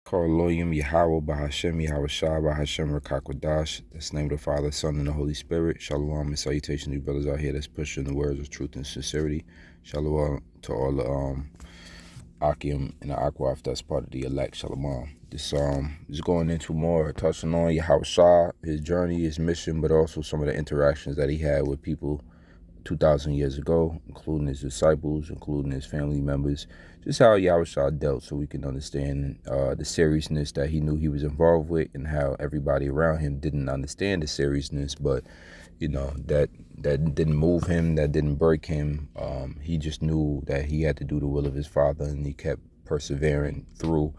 Koloyim Yahweh Bahashem Yahweh Shah Bahashem Rakakwadash. That's the name of the Father, Son, and the Holy Spirit. Shalom and salutation to you brothers out here that's pushing the words of truth and sincerity. Shalom to all the Akim and the Akwaf that's part of the elect. Shalom. This is going into more touching on Yahweh Shah, his journey, his mission, but also some of the interactions that he had with people 2,000 years ago, including his disciples, including his family members, just how Yahusha dealt, so we can understand the seriousness that he knew he was involved with, and how everybody around him didn't understand the seriousness, but that didn't move him, that didn't break him. He just knew that he had to do the will of his Father, and he kept persevering through,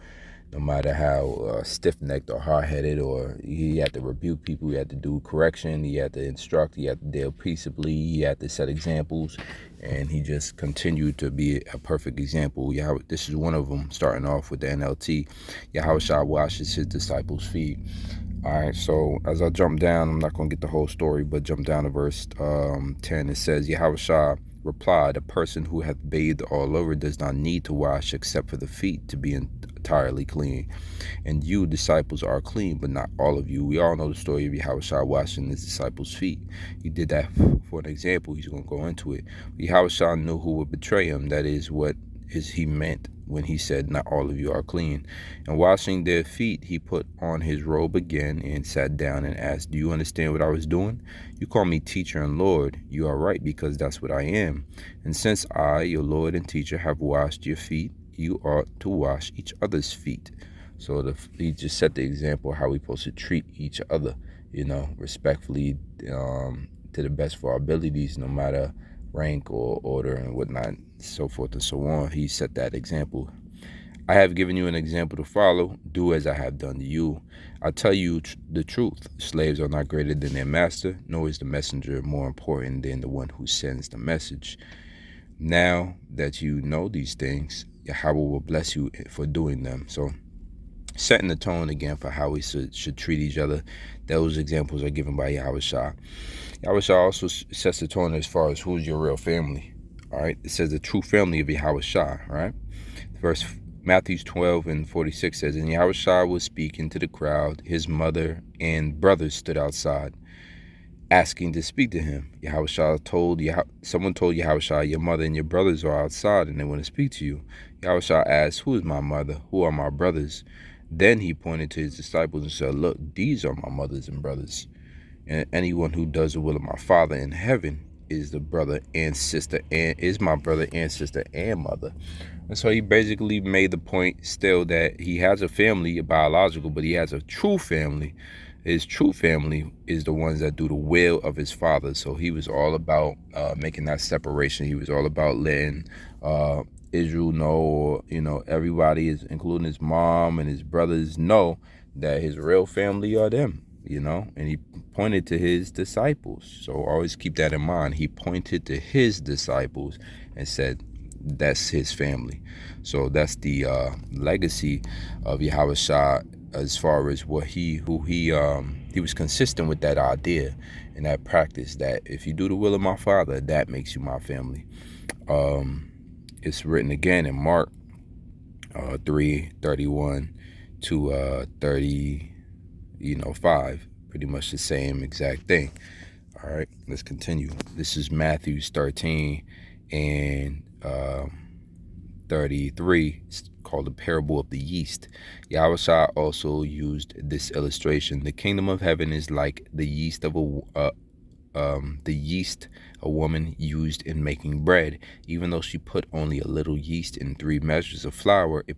no matter how stiff-necked or hard-headed, or he had to rebuke people, he had to do correction, he had to instruct, he had to deal peaceably, he had to set examples, and he just continued to be a perfect example. This is one of them, starting off with the NLT. Yahushua washes his disciples' feet. All right, so as I jump down, I'm not going to get the whole story, but jump down to verse 10. It says, Yahushua replied, "A person who hath bathed all over does not need to wash except for the feet to be entirely clean. And you, disciples, are clean, but not all of you." We all know the story of Yahushua washing his disciples' feet. He did that for an example. He's going to go into it. Yahushua knew who would betray him. That is what he meant when he said, "Not all of you are clean." And washing their feet, he put on his robe again and sat down and asked, "Do you understand what I was doing? You call me teacher and Lord. You are right, because that's what I am. And since I, your Lord and teacher, have washed your feet, you ought to wash each other's feet." So he just set the example of how we're supposed to treat each other, respectfully, to the best of our abilities, no matter rank or order and whatnot, so forth and so on. He set that example. "I have given you an example to follow. Do as I have done to you. I tell you the truth. Slaves are not greater than their master, nor is the messenger more important than the one who sends the message. Now that you know these things, Yahweh will bless you for doing them." So, setting the tone again for how we should treat each other. Those examples are given by Yahushua. Yahushua also sets the tone as far as who's your real family. All right, it says the true family of Yahushua. Right, verse Matthew 12:46 says, "And Yahushua was speaking to the crowd. His mother and brothers stood outside, asking to speak to him. Someone told Yahushua, 'Your mother and your brothers are outside, and they want to speak to you.' Yahushua asked, 'Who is my mother? Who are my brothers?' Then he pointed to his disciples and said, 'Look, these are my mothers and brothers. And anyone who does the will of my Father in heaven is my brother and sister and mother.'" And so he basically made the point still that he has a family, a biological, but he has a true family. His true family is the ones that do the will of his Father. So he was all about making that separation. He was all about letting Israel know, or everybody, including his mom and his brothers, know that his real family are them. And he pointed to his disciples. So always keep that in mind. He pointed to his disciples and said, that's his family. So that's the legacy of Yahushua, as far as he was consistent with that idea and that practice, that if you do the will of my Father, that makes you my family. It's written again in Mark 3:31 to 5, pretty much the same exact thing. All right, let's continue. This is Matthew 13 and 33. It's called the parable of the yeast. Yahushua also used this illustration. "The kingdom of heaven is like the yeast a woman used in making bread. Even though she put only a little yeast in 3 measures of flour, it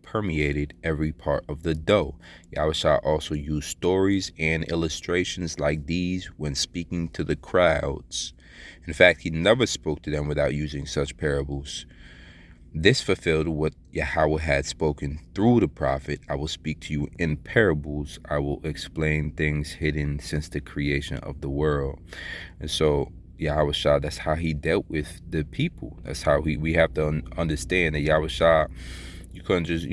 permeated every part of the dough." Yahushua also used stories and illustrations like these when speaking to the crowds. In fact, he never spoke to them without using such parables. This fulfilled what Yahweh had spoken through the prophet, "I will speak to you in parables. I will explain things hidden since the creation of the world." And so Yahushua, that's how he dealt with the people. That's how we have to understand that Yahushua, You couldn't just,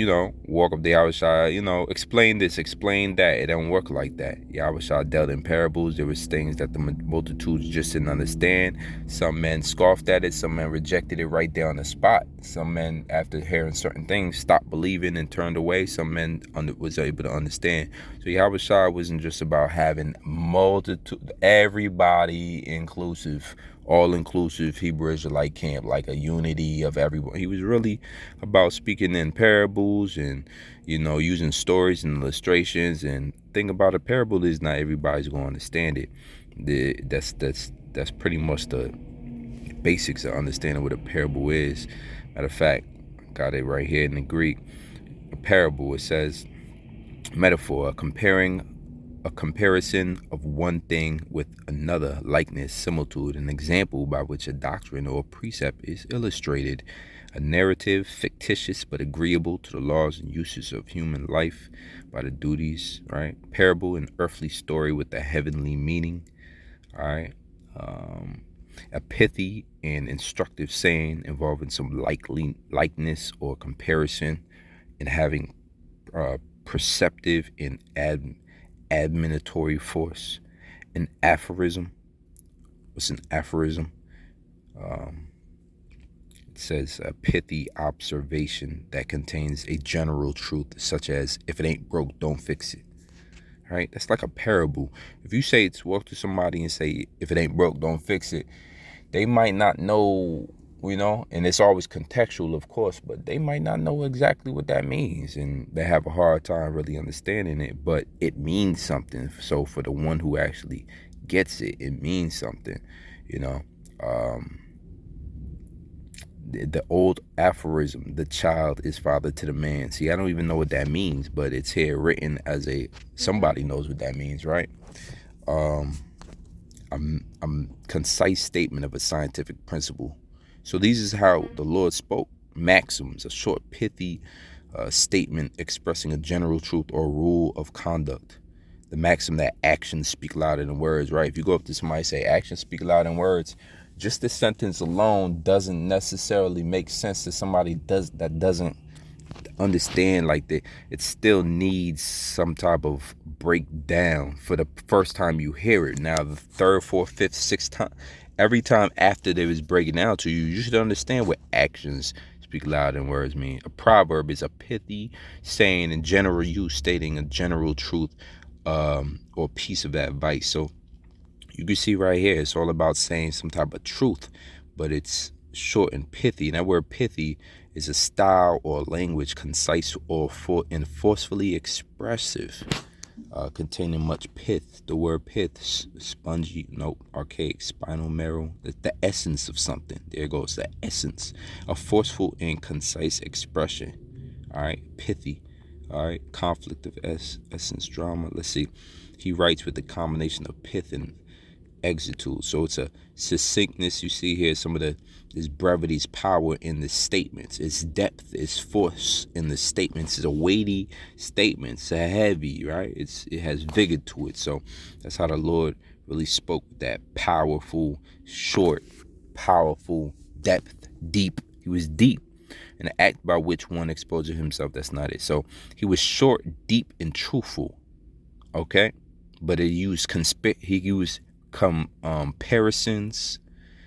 walk up to Yahweh, explain this, explain that. It don't work like that. Yahweh dealt in parables. There was things that the multitudes just didn't understand. Some men scoffed at it. Some men rejected it right there on the spot. Some men, after hearing certain things, stopped believing and turned away. Some men was able to understand. So Yahweh wasn't just about having multitude, everybody inclusive, all-inclusive Hebrew Israelite camp, like a unity of everyone. He was really about speaking in parables and, using stories and illustrations. And thing about a parable is not everybody's going to understand it. That's pretty much the basics of understanding what a parable is. Matter of fact, got it right here in the Greek. A parable, it says, metaphor, a comparison of one thing with another, likeness, similitude, an example by which a doctrine or precept is illustrated, a narrative, fictitious but agreeable to the laws and uses of human life by the duties, right? Parable, an earthly story with a heavenly meaning, all right? A pithy and instructive saying involving some likeness or comparison, and having perceptive and admonitory force. An aphorism. What's an aphorism? It says a pithy observation that contains a general truth, such as, if it ain't broke, don't fix it. Right? That's like a parable. If you say it's walk to somebody and say, if it ain't broke, don't fix it, they might not know, and it's always contextual, of course, but they might not know exactly what that means, and they have a hard time really understanding it, but it means something. So for the one who actually gets it, it means something, the old aphorism, the child is father to the man. See, I don't even know what that means, but it's here written as somebody knows what that means, right? A concise statement of a scientific principle. So these is how the Lord spoke. Maxims, a short, pithy statement expressing a general truth or rule of conduct. The maxim that actions speak louder than words, right? If you go up to somebody and say, actions speak louder than words, just this sentence alone doesn't necessarily make sense to somebody that doesn't understand like that. It still needs some type of breakdown for the first time you hear it. Now the third, fourth, fifth, sixth time, every time after they was breaking down to you, you should understand what actions speak louder than words mean. A proverb is a pithy saying in general use, stating a general truth or piece of advice. So you can see right here, it's all about saying some type of truth, but it's short and pithy. And that word pithy is a style or language concise or forcefully expressive, containing much pith. The word pith, spongy, archaic, spinal marrow, the essence of something. There goes the essence. A forceful and concise expression. All right, pithy. All right, conflict of essence, drama. Let's see. He writes with the combination of pith and exitude. So it's a succinctness. You see here some of this brevity's power in the statements. Its depth, its force in the statements. It's a weighty statement. It's a heavy, right? It has vigor to it. So that's how the Lord really spoke with that powerful, short, powerful, depth, deep. He was deep. An act by which one exposes himself. That's not it. So he was short, deep, and truthful. Okay, but he used comparisons.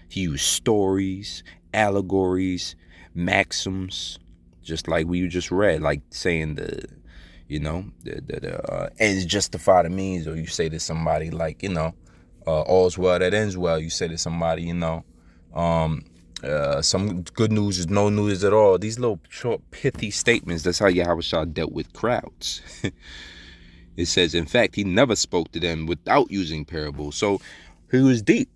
He used stories, allegories, maxims, just like we just read, like saying the ends justify the means, or you say to somebody like, all's well that ends well. You say to somebody, some good news is no news at all. These little short, pithy statements. That's how Yahweh dealt with crowds. It says, in fact, he never spoke to them without using parables. So he was deep.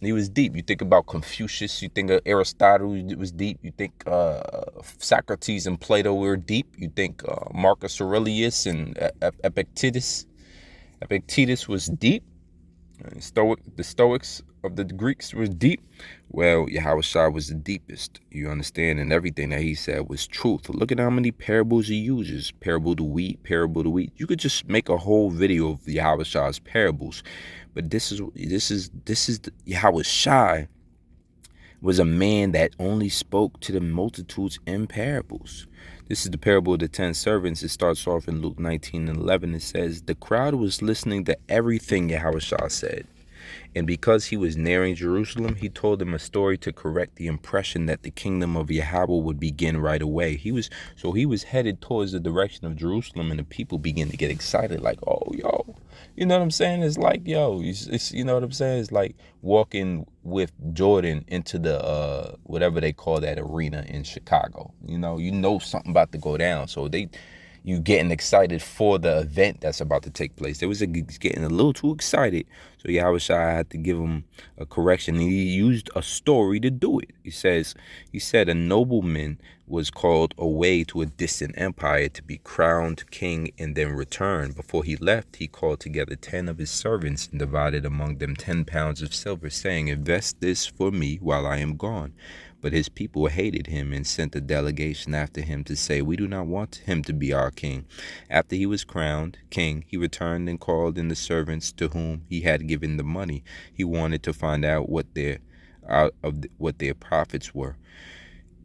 He was deep. You think about Confucius. You think of Aristotle. It was deep. You think Socrates and Plato were deep. You think Marcus Aurelius and Epictetus. Epictetus was deep. The Stoics of the Greeks was deep. Well, Yahweh was the deepest, you understand, and everything that he said was truth. Look at how many parables he uses. Parable to wheat, parable to wheat. You could just make a whole video of Yahweh's parables. But this is Yahweh was a man that only spoke to the multitudes in parables. This is the parable of the 10 servants. It starts off in Luke 19:11. It says, the crowd was listening to everything Yahusha said. And because he was nearing Jerusalem, he told them a story to correct the impression that the kingdom of Yahweh would begin right away. He was headed towards the direction of Jerusalem, and the people begin to get excited, like, oh, yo, you know what I'm saying? It's like, yo, it's you know what I'm saying? It's like walking with Jordan into the whatever they call that arena in Chicago. You know something about to go down, so you getting excited for the event that's about to take place. They was getting a little too excited, so Yahushua had to give him a correction. He used a story to do it. He said a nobleman was called away to a distant empire to be crowned king and then return. Before he left, he called together 10 of his servants and divided among them 10 pounds of silver, saying, invest this for me while I am gone. But his people hated him and sent a delegation after him to say, we do not want him to be our king. After he was crowned king, he returned and called in the servants to whom he had given the money. He wanted to find out what their profits were.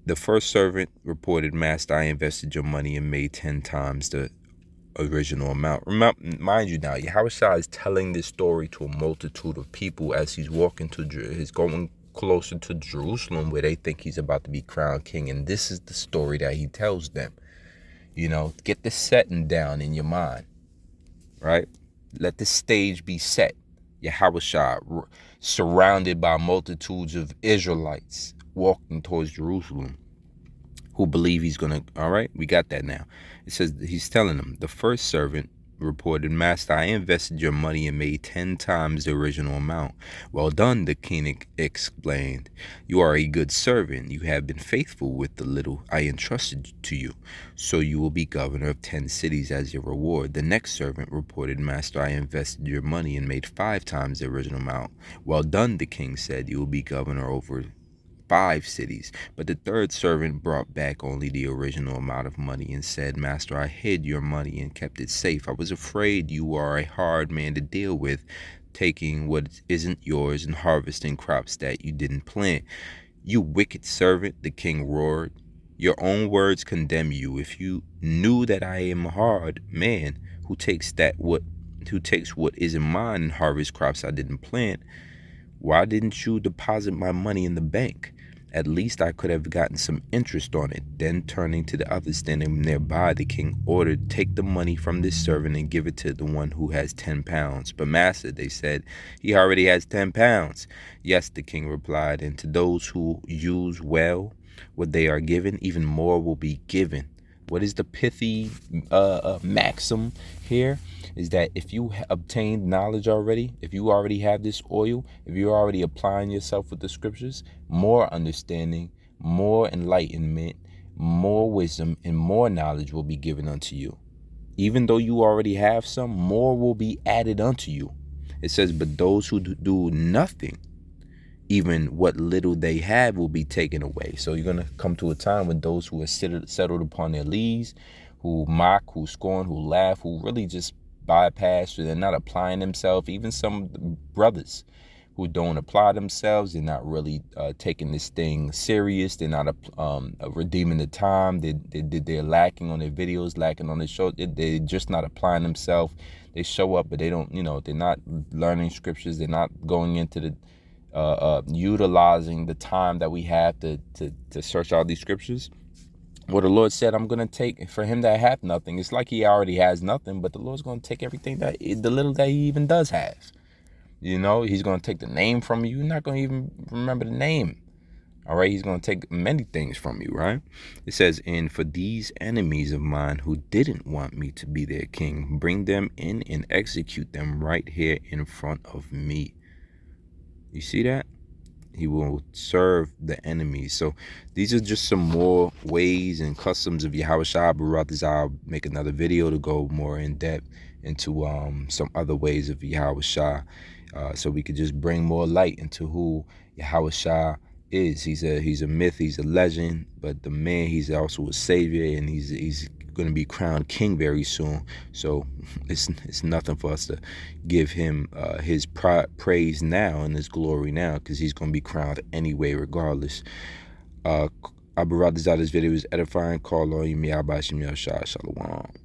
The first servant reported, master, I invested your money and made 10 times the original amount. Mind you now, Yahushua is telling this story to a multitude of people as he's going closer to Jerusalem, where they think he's about to be crowned king. And this is the story that he tells them. Get the setting down in your mind, right? Let the stage be set. Yahushua surrounded by multitudes of Israelites walking towards Jerusalem who believe he's gonna, all right, we got that now. It says he's telling them, the first servant reported, master, I invested your money and made 10 times the original amount. Well done, the king explained. You are a good servant. You have been faithful with the little I entrusted to you, so you will be governor of 10 cities as your reward. The next servant reported, master, I invested your money and made 5 times the original amount. Well done, the king said. You will be governor over 5 cities. But the third servant brought back only the original amount of money and said, master, I hid your money and kept it safe. I was afraid you are a hard man to deal with, taking what isn't yours and harvesting crops that you didn't plant. You wicked servant, the king roared. Your own words condemn you. If you knew that I am a hard man who takes what isn't mine and harvests crops I didn't plant, why didn't you deposit my money in the bank? At least I could have gotten some interest on it. Then turning to the others standing nearby, the king ordered, take the money from this servant and give it to the one who has 10 pounds. But master, they said, he already has 10 pounds. Yes, the king replied, and to those who use well what they are given, even more will be given. What is the pithy maxim here? Is that if you obtained knowledge already, if you already have this oil, if you're already applying yourself with the scriptures, more understanding, more enlightenment, more wisdom, and more knowledge will be given unto you. Even though you already have some, more will be added unto you. It says, but those who do nothing, even what little they have will be taken away. So you're going to come to a time when those who are settled upon their lees, who mock, who scorn, who laugh, who really just bypass, or they're not applying themselves. Even some brothers who don't apply themselves, they're not really taking this thing serious. They're not redeeming the time. They're lacking on their videos, lacking on their show. They're just not applying themselves. They show up, but they don't, they're not learning scriptures. They're not going into the utilizing the time that we have to search out these scriptures. Well, the Lord said, I'm going to take for him that hath nothing. It's like he already has nothing, but the Lord's going to take everything the little that he even does have. He's going to take the name from you. You're not going to even remember the name. All right. He's going to take many things from you. Right. It says, and for these enemies of mine who didn't want me to be their king, bring them in and execute them right here in front of me. You see that? He will serve the enemies. So these are just some more ways and customs of Yahushua. But rather, I'll make another video to go more in depth into some other ways of Yahushua, so we could just bring more light into who Yahushua is. He's a myth. He's a legend. But the man, he's also a savior, and he's going to be crowned king very soon. So it's nothing for us to give him his praise now and his glory now, because he's going to be crowned anyway regardless. I brought this out. This video is edifying. Call on you, Yahweh Shem Yahshua. Shalom.